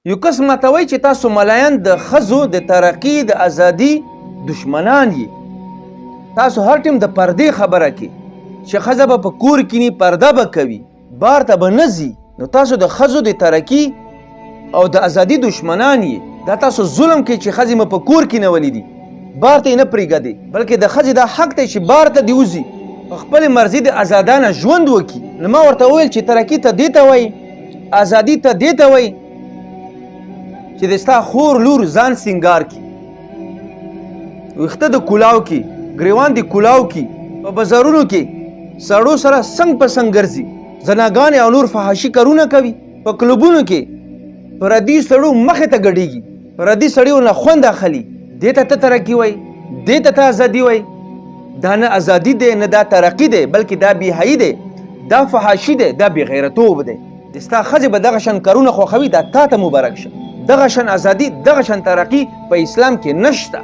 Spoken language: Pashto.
یو کس ماته وایي چې تاسو ملایان د ښځو د ترقي د ازادي دشمنان یې. تاسو هر ټیم د پردې خبره کې چې ښځه به په کور کینی پرده به کوي بار ته به نه ځي، نو تاسو د ښځو د ترقي او د ازادي دشمنان یې. دا تاسو ظلم کوي چې ښځې مو په کور کې نیولي دي، بار ته یې نه پرېږدئ، بلکې د ښځې دا حق دی چې بار ته دې وځي، په خپلې مرضي د ازادانه ژوند وکړي. نو ما ورته وویل چې ترقي ته دې ته وایي، ازادي ته دې ته وایي چې د ستا خور لور ځان سینګار کړي، ویښته د کلاو کې، ګریوان د کلاو کې، په بازارونو کې سړو سره څنګ په څنګ ګرځي، زناګانې او نور فحاشي کارونه کوي، په کلوبونو کې پردي سړو مخې ته ګډېږي، پردي سړیو نه خوند اخلي. دې ته ته ترقي وایي، دې ته ته ازادي وایي. دا نه ازادي دی نه دا ترقي دی، بلکې دا بېحیي دی، دا فحاشي دی، دا بېغیرتوب دی. د ستا ښځې به دغه شان کارونه خوښوي، دا تا ته مبارک شه. دغه شان ازادي، دغه شان ترقي په اسلام کې نشته.